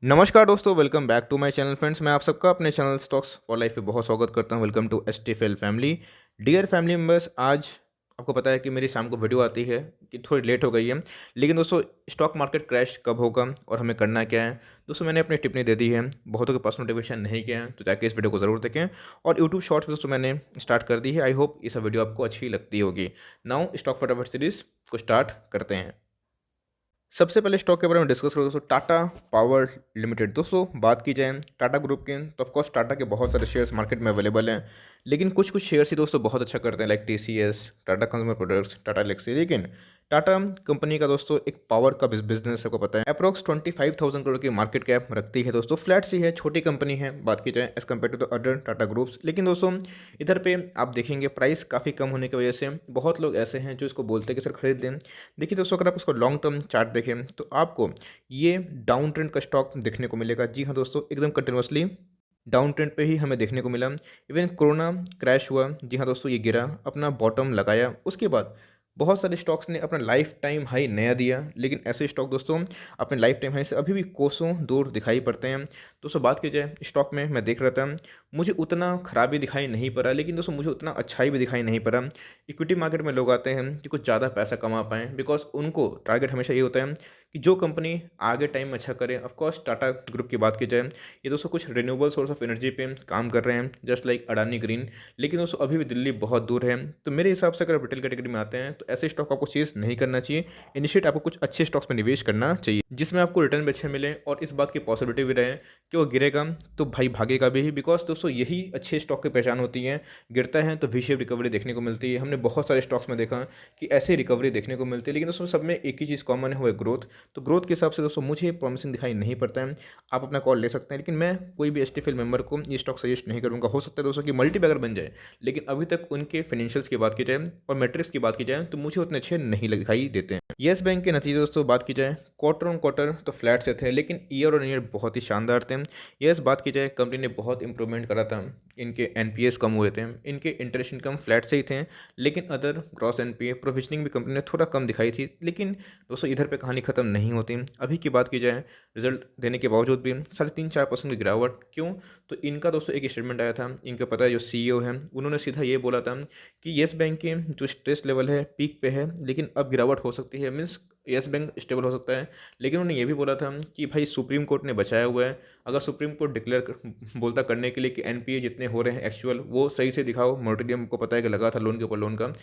नमस्कार दोस्तों, welcome back to my channel friends. मैं आप सबका अपने चैनल स्टॉक्स फॉर लाइफ में बहुत स्वागत करता हूं। Welcome to STFL family. Dear family members, आज आपको पता है कि मेरी शाम को वीडियो आती है कि थोड़ी लेट हो गई है, लेकिन दोस्तों स्टॉक मार्केट क्रैश कब होगा और हमें करना क्या है। दोस्तों मैंने अपनी टिप्पणी दे दी है, बहुतों के पास नोटिफिकेशन नहीं किया है तो जाके इस वीडियो को ज़रूर देखें। और यूट्यूब शॉर्ट्स में दोस्तों मैंने स्टार्ट कर दी है। आई होप इस वीडियो आपको अच्छी लगती होगी। नाउ स्टॉक फटाफट सीरीज को स्टार्ट करते हैं। सबसे पहले स्टॉक के बारे में डिस्कस करो दोस्तों, टाटा पावर लिमिटेड। दोस्तों बात की जाए टाटा ग्रुप की तो ऑफकोर्स टाटा के बहुत सारे शेयर्स मार्केट में अवेलेबल हैं, लेकिन कुछ कुछ शेयर्स ही दोस्तों बहुत अच्छा करते हैं, like TCS, Tata consumer products, Tata Elxsi. लेकिन टाटा कंपनी का दोस्तों एक पावर का बिजनेस सबको पता है, अप्रोक्स 25,000 करोड़ की मार्केट कैप रखती है दोस्तों। फ्लैट सी है, छोटी कंपनी है बात की जाए as compare to the other Tata groups. लेकिन दोस्तों इधर पे आप देखेंगे प्राइस काफ़ी कम होने की वजह से बहुत लोग ऐसे हैं जो इसको बोलते हैं कि सर खरीद लें। देखिए दोस्तों, अगर आप उसको लॉन्ग टर्म चार्ट देखें तो आपको ये डाउन ट्रेंड का स्टॉक देखने को मिलेगा। जी हाँ दोस्तों, एकदम कंटिन्यूसली डाउन ट्रेंड पे ही हमें देखने को मिला। इवन कोरोना क्रैश हुआ, जी हाँ दोस्तों, ये गिरा, अपना बॉटम लगाया, उसके बाद बहुत सारे स्टॉक्स ने अपना लाइफ टाइम हाई नया दिया। लेकिन ऐसे स्टॉक दोस्तों अपने लाइफ टाइम हाई से अभी भी कोसों दूर दिखाई पड़ते हैं। दोस्तों बात की जाए स्टॉक में, मैं देख रहा था, मुझे उतना खराबी दिखाई नहीं पड़ा, लेकिन दोस्तों मुझे उतना अच्छाई भी दिखाई नहीं पड़ा। इक्विटी मार्केट में लोग आते हैं कि कुछ ज़्यादा पैसा कमा पाएँ, बिकॉज उनको टारगेट हमेशा ये होता है कि जो कंपनी आगे टाइम में अच्छा करे। ऑफकोर्स टाटा ग्रुप की बात की जाए, ये दोस्तों कुछ रिन्यूएबल सोर्स ऑफ एनर्जी पे काम कर रहे हैं, जस्ट लाइक अडानी ग्रीन। लेकिन दोस्तों अभी भी दिल्ली बहुत दूर है। तो मेरे हिसाब से अगर रिटेल कैटेगरी में आते हैं तो ऐसे स्टॉक आपको चेज नहीं करना चाहिए। इनिशिएट आपको कुछ अच्छे स्टॉक्स में निवेश करना चाहिए जिसमें आपको रिटर्न भी अच्छे मिले और इस बात की पॉसिबिलिटी भी रहे कि वो गिरेगा तो भाई भागेगा भी। बिकॉज दोस्तों यही अच्छे स्टॉक की पहचान होती है, गिरता है तो वी शेप रिकवरी देखने को मिलती है। हमने बहुत सारे स्टॉक्स में देखा कि ऐसे रिकवरी देखने को मिलती है, लेकिन दोस्तों सब में एक ही चीज़ कॉमन है, वो है ग्रोथ। तो ग्रोथ के हिसाब से दोस्तों मुझे प्रॉमिसिंग दिखाई नहीं पड़ता है। आप अपना कॉल ले सकते हैं, लेकिन मैं कोई भी एसटीएफएल मेंबर को ये स्टॉक सजेस्ट नहीं करूँगा। हो सकता है दोस्तों कि मल्टी बैगर बन जाए, लेकिन अभी तक उनके फाइनेंशियल्स की बात की जाए और मैट्रिक्स की बात की जाए तो मुझे उतने अच्छे नहीं दिखाई देते हैं। येस बैंक के नतीजे दोस्तों बात की जाए क्वार्टर ऑन क्वार्टर तो फ्लैट से थे, लेकिन ईयर ऑन ईयर बहुत ही शानदार थे। येस बात की जाए कंपनी ने बहुत इंप्रूवमेंट करा था, इनके एनपीएस कम हुए थे, इनके इंटरेस्ट इनकम फ्लैट से ही थे, लेकिन अदर ग्रॉस एनपीए प्रोविजनिंग भी कंपनी ने थोड़ा कम दिखाई थी। लेकिन दोस्तों इधर पे कहानी खत्म नहीं होती। अभी की बात की जाए रिजल्ट देने के बावजूद भी 3.5-4% की गिरावट क्यों, तो इनका दोस्तों एक स्टेटमेंट आया था, इनका पता है जो सीईओ है उन्होंने सीधा ये बोला था कि येस बैंक के जो स्ट्रेस लेवल है पीक पे है, लेकिन अब गिरावट हो सकती है। मीन्स येस बैंक स्टेबल हो सकता है। लेकिन उन्होंने ये भी बोला था कि भाई सुप्रीम कोर्ट ने बचाया हुआ है, अगर सुप्रीम कोर्ट बोलता करने के लिए कि एनपीए जितने हो रहे हैं एक्चुअल वो सही से दिखाओ, मोरेटोरियम को पता है कि लगा था लोन के ऊपर लोन का,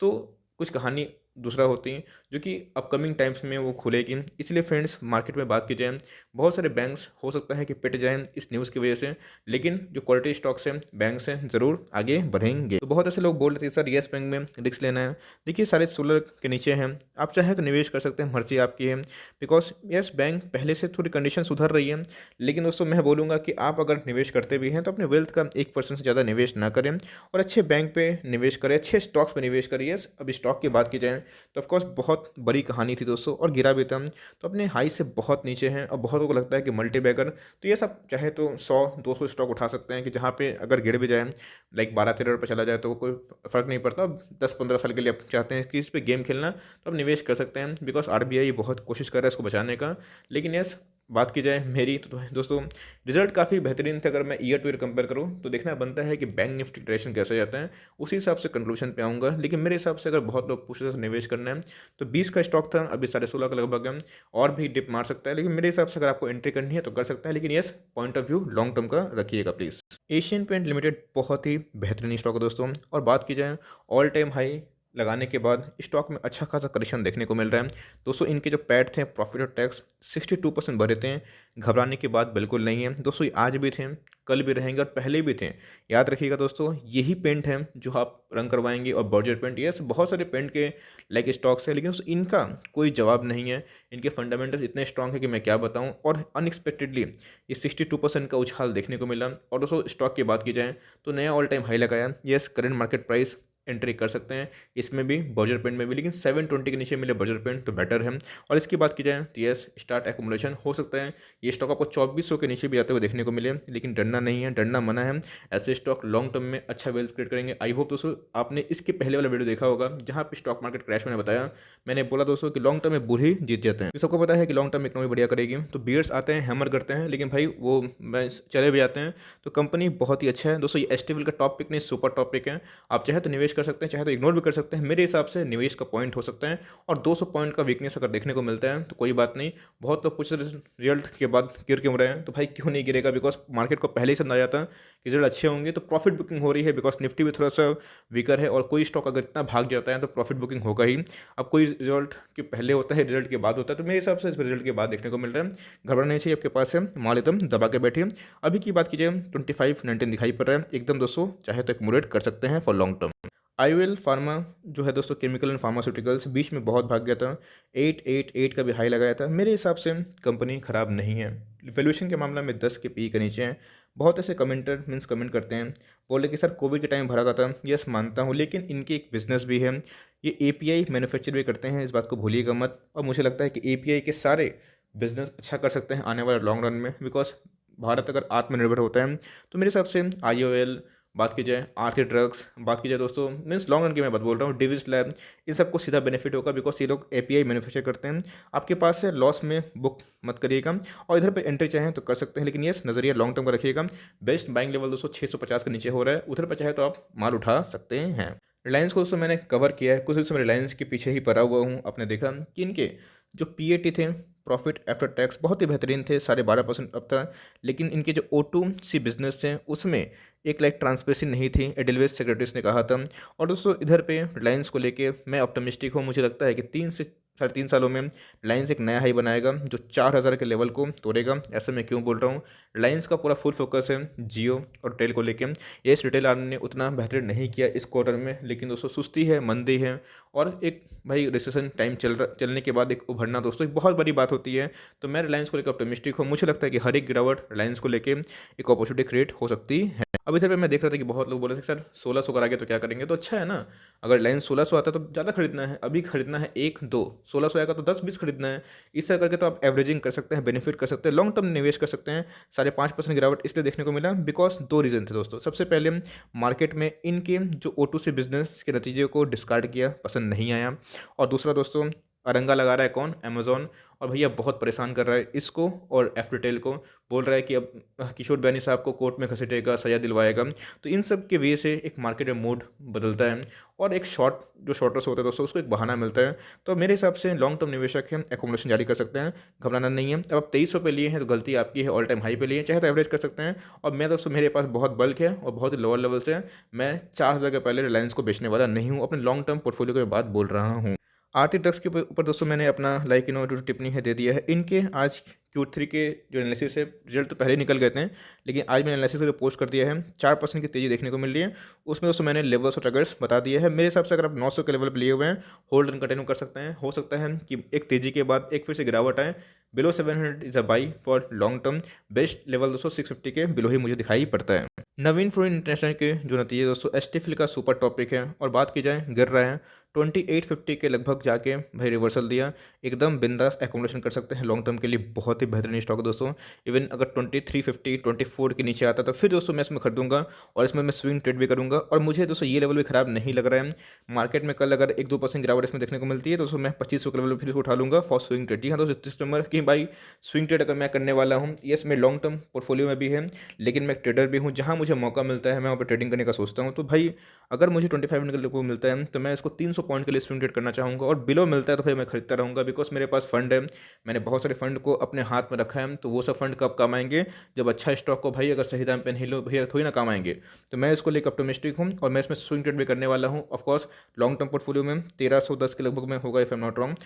तो कुछ कहानी दूसरा होती है जो कि अपकमिंग टाइम्स में वो खुलेगी। इसलिए फ्रेंड्स मार्केट में बात की जाए बहुत सारे बैंक्स हो सकता है कि पिट जाएं इस न्यूज़ की वजह से, लेकिन जो क्वालिटी स्टॉक्स हैं बैंक्स हैं ज़रूर आगे बढ़ेंगे। तो बहुत ऐसे लोग बोल रहे थे सर येस बैंक में रिस्क लेना है। देखिए सारे सोलर के नीचे हैं, आप चाहें तो निवेश कर सकते हैं, मर्जी आपकी है। बिकॉज येस बैंक पहले से थोड़ी कंडीशन सुधर रही है, लेकिन दोस्तों मैं बोलूँगा कि आप अगर निवेश करते भी हैं तो अपने वेल्थ का 1% से ज़्यादा निवेश ना करें और अच्छे बैंक पे निवेश करें, अच्छे स्टॉक्स पे निवेश करिए। अब स्टॉक की बात की जाए तो ऑफकोर्स बहुत बड़ी कहानी थी दोस्तों और गिरा भी था, तो अपने हाई से बहुत नीचे हैं। और बहुतों को लगता है कि मल्टी बैगर, तो ये सब चाहे तो 100-200 स्टॉक उठा सकते हैं कि जहाँ पे अगर गिर भी जाए लाइक 12-13 रुपये चला जाए तो कोई फ़र्क नहीं पड़ता। 10-15 साल के लिए आप चाहते हैं कि इस पर गेम खेलना तो आप निवेश कर सकते हैं, बिकॉज आरबीआई बहुत कोशिश कर रहा है इसको बचाने का। लेकिन यस बात की जाए मेरी तो दोस्तों रिजल्ट काफ़ी बेहतरीन थे। अगर मैं ईयर टू ईयर कंपेयर करूँ तो देखना बनता है कि बैंक निफ्टी ट्रेडिशन कैसे जाता है, उसी हिसाब से कंक्लूजन पे आऊँगा। लेकिन मेरे हिसाब से अगर बहुत लोग पूछ रहे थे निवेश करना है तो 20 का स्टॉक था, अभी 16.5 का लगभग है, और भी डिप मार सकता है। लेकिन मेरे हिसाब से अगर आपको एंट्री करनी है तो कर सकते हैं, लेकिन yes point of view long term का रखिएगा प्लीज़। एशियन पेंट लिमिटेड बहुत ही बेहतरीन स्टॉक है दोस्तों, और बात की जाए ऑल टाइम हाई लगाने के बाद स्टॉक में अच्छा खासा करेक्शन देखने को मिल रहा है दोस्तों। इनके जो पैड थे प्रॉफिट और टैक्स 62% भरे थे, घबराने की बात बिल्कुल नहीं है दोस्तों। ये आज भी थे, कल भी रहेंगे और पहले भी थे। याद रखिएगा दोस्तों यही पेंट है जो आप रंग करवाएंगे और बॉर्डर पेंट, ये बहुत सारे पेंट के लाइक स्टॉक्स है, लेकिन दोस्तों इनका कोई जवाब नहीं है। इनके फंडामेंटल्स इतने स्ट्रांग है कि मैं क्या बताऊं, और अनएक्सपेक्टेडली ये 62% का उछाल देखने को मिला। और दोस्तों स्टॉक की बात की जाए तो नया ऑल टाइम हाई लगाया। Yes current market price entry कर सकते हैं, इसमें भी बजर पेंट में भी, लेकिन 720 के नीचे मिले बजर पेंट तो बेटर है। और इसकी बात की जाए तो यस, स्टार्ट एकोमोडेशन हो सकता है ये स्टॉक आपको 2400 के नीचे भी जाते हुए देखने को मिले, लेकिन डरना नहीं है, डरना मना है। ऐसे स्टॉक लॉन्ग टर्म में अच्छा वेल्थ क्रिएट करेंगे। आई होप दोस्तों आपने इसके पहले वाला वीडियो देखा होगा जहाँ पे स्टॉक मार्केट क्रैश मैंने बताया, मैंने बोला दोस्तों कि लॉन्ग टर्म में बुल ही जीत जाते हैं। सबको पता है कि लॉन्ग टर्म इकोनॉमी बढ़िया करेगी, तो बियर्स आते हैं, हैमर करते हैं, लेकिन भाई वो चले भी जाते हैं। तो कंपनी बहुत ही अच्छा है दोस्तों। ये एस्टिवल का टॉपिक नहीं, सुपर टॉपिक है। आप चाहे तो निवेश कर सकते हैं, चाहे तो इग्नोर भी कर सकते हैं। मेरे हिसाब से निवेश का पॉइंट हो सकता है, और 200 पॉइंट का वीकनेस अगर देखने को मिलता है तो कोई बात नहीं। बहुत लोग पूछ रिजल्ट के बाद गिर क्यों रहे हैं, तो भाई क्यों नहीं गिरेगा, बिकॉज मार्केट को पहले ही समझाया था कि रिजल्ट अच्छे होंगे, तो प्रॉफिट बुकिंग हो रही है। बिकॉज निफ्टी भी थोड़ा सा वीकर है, और कोई स्टॉक अगर इतना भाग जाता है तो प्रॉफिट बुकिंग होगा ही। अब कोई रिजल्ट के पहले होता है, रिजल्ट के बाद होता है, तो मेरे हिसाब से इस रिजल्ट के बाद देखने को मिल रहा है। घबराना नहीं चाहिए, आपके पास है माल एकदम दबा के बैठिए। अभी की बात कीजिए 25-19 दिखाई पड़ रहा है एकदम दोस्तों, चाहे तो एक्यूमुलेट कर सकते हैं for long term. IOL pharma जो है दोस्तों, केमिकल एंड फार्मास्यूटिकल्स, बीच में बहुत भाग गया था, 888 का भी हाई लगाया था। मेरे हिसाब से कंपनी ख़राब नहीं है। वैल्यूएशन के मामला में 10 के पी के नीचे हैं। बहुत ऐसे कमेंटर कमेंट करते हैं, बोले कि सर कोविड के टाइम भरा का था। यस मानता हूँ, लेकिन इनकी एक बिजनेस भी है, ये एपीआई मैन्युफैक्चर भी करते हैं, इस बात को भूलिएगा मत। और मुझे लगता है कि एपीआई के सारे बिजनेस अच्छा कर सकते हैं आने वाले लॉन्ग रन में, बिकॉज भारत अगर आत्मनिर्भर होता है तो मेरे हिसाब से आईओएल, बात की जाए आरती ड्रग्स, बात की जाए दोस्तों मीन्स लॉन्ग रन की मैं बात बोल रहा हूँ, डिविस लैब, इन सबको सीधा बेनिफिट होगा, बिकॉज ये लोग एपीआई मैन्युफैक्चर करते हैं। आपके पास है, लॉस में बुक मत करिएगा, और इधर पे एंट्री चाहें तो कर सकते हैं, लेकिन ये नज़रिया लॉन्ग टर्म का रखिएगा। बेस्ट बाइंग लेवल दोस्तों 650 के नीचे हो रहा है, उधर पर चाहे तो आप माल उठा सकते हैं। रिलायंस को दोस्तों मैंने कवर किया है, कुछ दिवसों में रिलायंस के पीछे ही पड़ा हुआ हूँ। आपने देखा कि इनके जो पीएटी थे, प्रॉफिट आफ्टर टैक्स, बहुत ही बेहतरीन थे, 12.5% अब था। लेकिन इनके जो O2C बिजनेस थे उसमें एक लाइक ट्रांसपेरेंसी नहीं थी, एडिलवेस सेक्रेटरीज ने कहा था। और दोस्तों इधर पे रिलायंस को लेके मैं ऑप्टिमिस्टिक हूँ। मुझे लगता है कि 3 से 3.5 सालों में रिलायंस एक नया हाई बनाएगा जो 4,000 के लेवल को तोड़ेगा। ऐसे मैं क्यों बोल रहा हूँ, रिलायंस का पूरा फुल फोकस है जियो और टेल को लेके। ये रिटेल आर्म ने उतना बेहतर नहीं किया इस क्वार्टर में, लेकिन दोस्तों सुस्ती है, मंदी है, और एक भाई रिसेशन टाइम चलने के बाद एक उभरना दोस्तों एक बहुत बड़ी बात होती है। तो मैं रिलायंस को लेकर ऑप्टिमिस्टिक हूँ। मुझे लगता है कि हर एक गिरावट रिलायंस को लेके एक अपॉर्चुनिटी क्रिएट हो सकती है। अब इधर पे मैं देख रहा था कि बहुत लोग बोल रहे थे सर 1600 करा गया तो क्या करेंगे, तो अच्छा है ना। अगर रिलायंस 1600 आता है तो ज़्यादा खरीदना है, अभी खरीदना है 1-2, 1600 आएगा तो 10-20 खरीदना है। इस तरह करके तो आप एवरेजिंग कर सकते हैं, बेनिफिट कर सकते हैं, लॉन्ग टर्म निवेश कर सकते हैं। 5.5% गिरावट इसलिए देखने को मिला बिकॉज 2 रीज़न थे दोस्तों। सबसे पहले मार्केट में इनके जो O2C बिजनेस के नतीजे को डिस्कार्ड किया, पसंद नहीं आया। और दूसरा दोस्तों अरंगा लगा रहा है कौन, अमेजोन, और भैया बहुत परेशान कर रहा है इसको और एफ रिटेल को। बोल रहा है कि अब किशोर बैनी साहब को कोर्ट में घसीटेगा, सजा दिलवाएगा। तो इन सब के वजह से एक मार्केट में मूड बदलता है, और एक जो शॉर्टर्स होते हैं दोस्तों उसको एक बहाना मिलता है। तो मेरे हिसाब से लॉन्ग टर्म निवेशक हैं, एकोमोडेशन जारी कर सकते हैं, घबराना नहीं है। अब आप 2300 पे लिए हैं तो गलती आपकी है, ऑल टाइम हाई पे लिए, चाहे तो एवरेज कर सकते हैं। और मैं दोस्तों मेरे पास बहुत बल्क है और बहुत ही लोअर लेवल से मैं 4,000 के पहले रिलायंस को बेचने वाला नहीं हूँ। अपने लॉन्ग टर्म पोर्टफोलियो की बात बोल रहा हूँ। आरती ड्रग्स के ऊपर दोस्तों मैंने अपना जो टिप्पणी है दे दिया है। इनके आज Q3 के जो एनालिसिस है, रिजल्ट तो पहले निकल गए थे, लेकिन आज मैंने एनालिसिस को पोस्ट कर दिया है। 4% की तेज़ी देखने को मिल रही है, उसमें दोस्तों मैंने लेवल्स और टारगेट्स बता दिए हैं। मेरे हिसाब से अगर आप 900 के लेवल पर लिए हुए हैं, होल्ड एंड कंटिन्यू कर सकते हैं। हो सकता है कि एक तेज़ी के बाद एक फिर से गिरावट आए, below 700 is a by for long term. Best level दोस्तों 650 के बिलो ही मुझे दिखाई पड़ता है। नवीन फ्लोरिन इंटरनेशनल के जो नतीजे दोस्तों एस्टिफिल का सुपर टॉपिक है, और बात की जाए गिर रहा है 2850 के लगभग जाके भाई रिवर्सल दिया। एकदम बिंदास एकोमोडेशन कर सकते हैं लॉन्ग टर्म के लिए, बहुत ही बेहतरीन स्टॉक है दोस्तों। इवन अगर 2350 24 के नीचे आता तो फिर दोस्तों मैं इसमें खरीदूंगा, और इसमें मैं स्विंग ट्रेड भी करूंगा। और मुझे दोस्तों ये लेवल भी खराब नहीं लग रहा है। मार्केट में कल अगर 1-2% गिरावट इसमें देखने को मिलती है तो दोस्तों मैं 2500 के लेवल पर फिर उठा लूंगा फॉर स्विंग ट्रेड। जी हाँ दोस्तों, इस नंबर की भाई स्विंग ट्रेड अगर मैं करने वाला हूँ, यस मैं लॉन्ग टर्म पोर्टफोलियो में भी है, लेकिन मैं ट्रेडर भी हूँ। जहाँ मुझे मौका मिलता है मैं वहाँ पर ट्रेडिंग करने का सोचता हूँ। तो भाई अगर मुझे 25 मिनट के लिए मिलता है तो मैं इसको 300 पॉइंट के लिए स्विंग ट्रेड करना चाहूँगा, और बिलो मिलता है तो भाई मैं खरीदता रहूँगा, बिकॉज मेरे पास फंड है। मैंने बहुत सारे फंड को अपने हाथ में रखा है, तो वो सब फंड कब काम आएंगे, जब अच्छा स्टॉक को भाई अगर सही दाम पे नहीं लो भैया थोड़ी ना काम आएंगे। तो मैं इसको लेकर ऑप्टिमिस्टिक हूँ, और मैं इसमें स्विंग ट्रेड भी करने वाला हूँ। ऑफकोर्स लॉन्ग टर्म पोर्टफोलियो में 1310 के लगभग में होगा, if I am not wrong,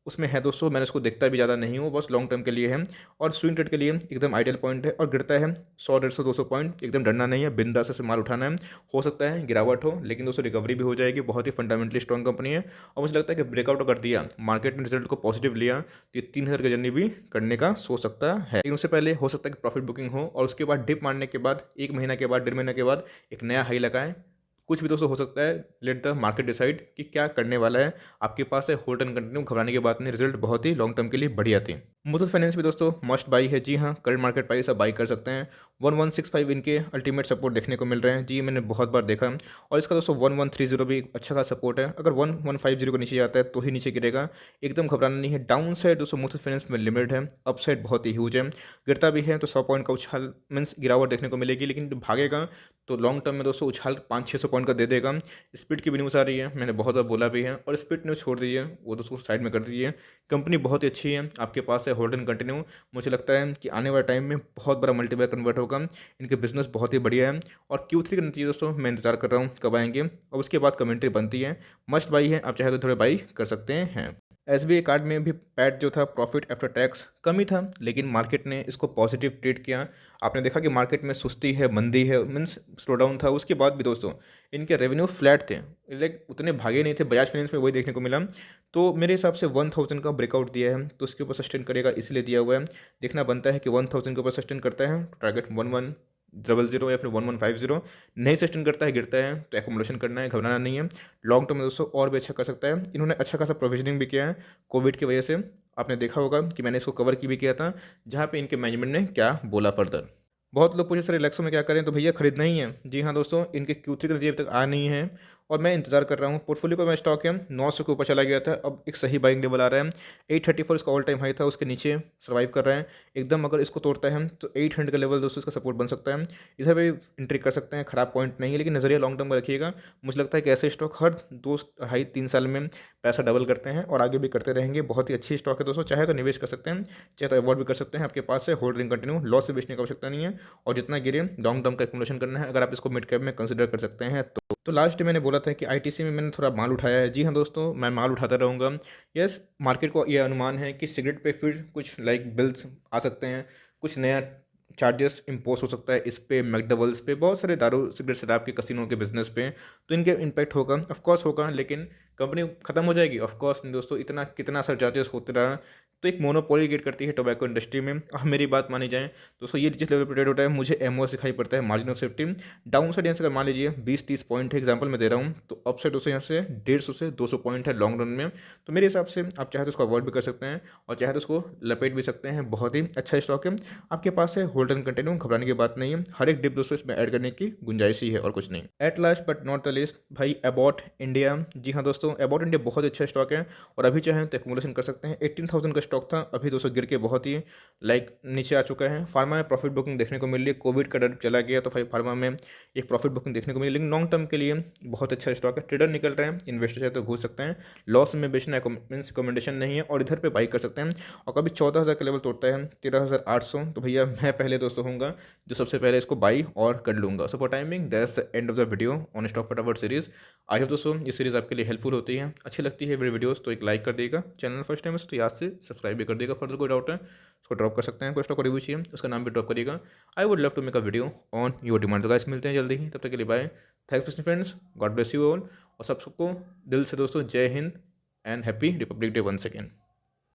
उसमें है दोस्तों। मैंने उसको देखता भी ज़्यादा नहीं हूँ, बस लॉन्ग टर्म के लिए है, और स्विंग ट्रेड के लिए एकदम आइडियल पॉइंट है। और गिरता है 100 150 200 पॉइंट, एकदम डरना नहीं है, बिंदास से माल उठाना है। हो सकता है गिरावट हो, लेकिन दोस्तों रिकवरी भी हो जाएगी, बहुत ही फंडामेंटली स्ट्रॉन्ग कंपनी है। और मुझे लगता है कि ब्रेकआउट कर दिया, मार्केट ने रिजल्ट को पॉजिटिव लिया, तो ये 3,000 की जर्नी भी करने का सोच सकता है। लेकिन उससे पहले हो सकता है कि प्रॉफिट बुकिंग हो, और उसके बाद डिप मारने के बाद 1 महीना के बाद 1.5 महीने के बाद एक नया हाई लगाएं। कुछ भी दोस्तों हो सकता है, लेट द मार्केट डिसाइड कि क्या करने वाला है। आपके पास है, होल्ड एंड कंटिन्यू, घबराने की बात नहीं, रिजल्ट बहुत ही लॉन्ग टर्म के लिए बढ़िया आती है। मुथूट फाइनेंस भी दोस्तों मस्ट बाई है। जी हाँ, करंट मार्केट प्राइस आप बाई कर सकते हैं। 1165 इनके अल्टीमेट सपोर्ट देखने को मिल रहे हैं। जी मैंने बहुत बार देखा, और इसका दोस्तों 1130 भी अच्छा खासा सपोर्ट है। अगर 1150 को नीचे जाता है तो ही नीचे गिरेगा, एकदम घबराना नहीं है। डाउन साइड दोस्तों मुथूट फाइनेंस में लिमिट है, अप साइड बहुत ही ह्यूज है। गिरता भी है तो 100 पॉइंट का उछाल मीन्स गिरावट देखने को मिलेगी, लेकिन भागेगा तो लॉन्ग टर्म में दोस्तों उछाल 500-600 पॉइंट का दे देगा। स्पीड की भी न्यूज़ आ रही है, मैंने बहुत बार बोला भी है, और स्पीड न्यूज़ छोड़ दीजिए, वो दोस्तों साइड में कर दीजिए। कंपनी बहुत ही अच्छी है, आपके पास है, होल्ड एंड कंटिन्यू। मुझे लगता है कि आने वाले टाइम में बहुत बड़ा मल्टीप्लायर कन्वर्ट होगा। इनके बिजनेस बहुत ही बढ़िया है, और Q3 के नतीजे दोस्तों मैं इंतजार कर रहा हूँ कब आएंगे, और उसके बाद कमेंट्री बनती है। मस्ट बाई है, आप चाहे तो थोड़े बाई कर सकते हैं। SBI कार्ड में भी पैट जो था, प्रॉफिट आफ्टर टैक्स, कम ही था, लेकिन मार्केट ने इसको पॉजिटिव ट्रीट किया। आपने देखा कि मार्केट में सुस्ती है, मंदी है, मीन्स स्लो डाउन था, उसके बाद भी दोस्तों इनके रेवेन्यू फ्लैट थे, लाइक उतने भागे नहीं थे। बजाज फाइनेंस में वही देखने को मिला। तो मेरे हिसाब से 1000 का ब्रेकआउट दिया है, तो उसके ऊपर सस्टेन करेगा, इसलिए दिया हुआ है। देखना बनता है कि 1000 के ऊपर सस्टेन करता है, टारगेट 1100 या फिर 1150। नहीं सस्टेन करता है, गिरता है, तो एकोमोडेशन करना है, घबराना नहीं है। लॉन्ग टर्म में दोस्तों और भी अच्छा कर सकता है। इन्होंने अच्छा खासा प्रोविजनिंग भी किया है कोविड की वजह से। आपने देखा होगा कि मैंने इसको कवर की भी किया था, जहाँ पे इनके मैनेजमेंट ने क्या बोला फर्दर। बहुत लोग पूछे सर रिलैक्सो में क्या करें, तो भैया खरीदना ही है। जी हाँ दोस्तों, इनके Q3 के नतीजे अभी तक आ नहीं है, और मैं इंतजार कर रहा हूँ। पोर्टफोलियो का मैं स्टॉक है 900 के ऊपर चला गया था, अब एक सही बाइंग लेवल आ रहा है। 834 इसका ऑल टाइम हाई था, उसके नीचे सर्वाइव कर रहा है एकदम। अगर इसको तोड़ता है तो 800 का लेवल दोस्तों इसका सपोर्ट बन सकता है। इधर भी एंट्री कर सकते हैं, खराब पॉइंट नहीं है, लेकिन नज़रिया लॉन्ग टर्म का रखिएगा। मुझे लगता है कि ऐसे स्टॉक हर 2-2.5-3 साल में पैसा डबल करते हैं, और आगे भी करते रहेंगे। बहुत ही अच्छी स्टॉक है दोस्तों, चाहे तो निवेश कर सकते हैं, चाहे तो अवॉइड भी कर सकते हैं। आपके पास है, होल्ड एंड कंटिन्यू, लॉस से बेचने की आवश्यकता नहीं है, और जितना गिरे लॉन्ग टर्म का एक्यूमुलेशन करना है। अगर आप इसको मिड कैप में कंसीडर कर सकते हैं तो लास्ट मैंने बोला था कि आईटीसी में मैंने थोड़ा माल उठाया है। जी हाँ दोस्तों, मैं माल उठाता रहूँगा। यस, मार्केट को ये अनुमान है कि सिगरेट पे फिर कुछ लाइक बिल्स आ सकते हैं, कुछ नया चार्जेस इम्पोज हो सकता है इस पे, मैकडबल्स पे, बहुत सारे दारू सिगरेट शराब के कसिनों के बिजनेस पे। तो इनके इम्पैक्ट होगा, ऑफकोर्स होगा, लेकिन कंपनी खत्म हो जाएगी? ऑफकोर्स नहीं दोस्तों, इतना कितना सर चार्जेस होते रहा तो एक मोनोपोली क्रिएट करती है टोबैको इंडस्ट्री में। अब मेरी बात मानी जाए दोस्तों, ये जिस लेवल पर ट्रेड होता है, मुझे एमओ दिखाई पड़ता है, margin of safety. Down side यहाँ से अगर मान लीजिए 20-30 पॉइंट है, एग्जाम्पल मैं दे रहा हूँ, तो अप साइड दोस्तों यहाँ से 150 से 200 पॉइंट है लॉन्ग रन में। तो मेरे हिसाब से आप चाहे तो उसको अवॉइड भी कर सकते हैं, और चाहे तो उसको लपेट भी सकते हैं। बहुत ही अच्छा स्टॉक है, आपके पास है, होल्ड एंड कंटिन्यू, घबराने की बात नहीं है। हर एक डिप दोस्तों इसमें ऐड करने की गुंजाइश ही है, और कुछ नहीं। At last but not the list भाई, अबाउट इंडिया। जी हाँ दोस्तों, अबाउट इंडिया बहुत अच्छा स्टॉक है, और अभी चाहें तो एक्यूमुलेशन कर सकते हैं। 18,000 का स्टॉक था, अभी दोस्तों गिर के बहुत ही लाइक नीचे आ चुका है। फार्मा में प्रॉफिट बुकिंग देखने को मिल रही है, कोविड का डर चला गया तो भाई फार्मा में एक प्रॉफिट बुकिंग देखने को मिली, लेकिन लॉन्ग टर्म के लिए बहुत अच्छा स्टॉक है। ट्रेडर निकल रहे हैं, इन्वेस्टर चाहे तो घुस सकते हैं, लॉस में बेचना मीन्स रिकमेंडेशन नहीं है, और इधर पे बाई कर सकते हैं। और कभी 14,000 का लेवल तोड़ता है 13,800, तो भैया मैं पहले दोस्तों होऊंगा जो सबसे पहले इसको बाई और कर लूँगा। So for timing that's the end of the video on stock फटाफट सीरीज। आई होप दोस्तों ये सीरीज़ आपके लिए हेल्पफुल होती है, अच्छी लगती है मेरी वीडियोस तो एक लाइक कर देगा। चैनल फर्स्ट टाइम है तो याद से सब्सक्राइब भी कर देगा। फर्दर कोई डाउट है उसको ड्रॉप कर सकते हैं, कोई स्टॉक को रिव्यू चाहिए उसका नाम भी ड्रॉप करिएगा। I would love to make a video on your demand. तो गाइस मिलते हैं जल्दी ही, तब तक के लिए bye, thanks friends, God bless you all. और सबको दिल से दोस्तों जय हिंद and happy republic day once again.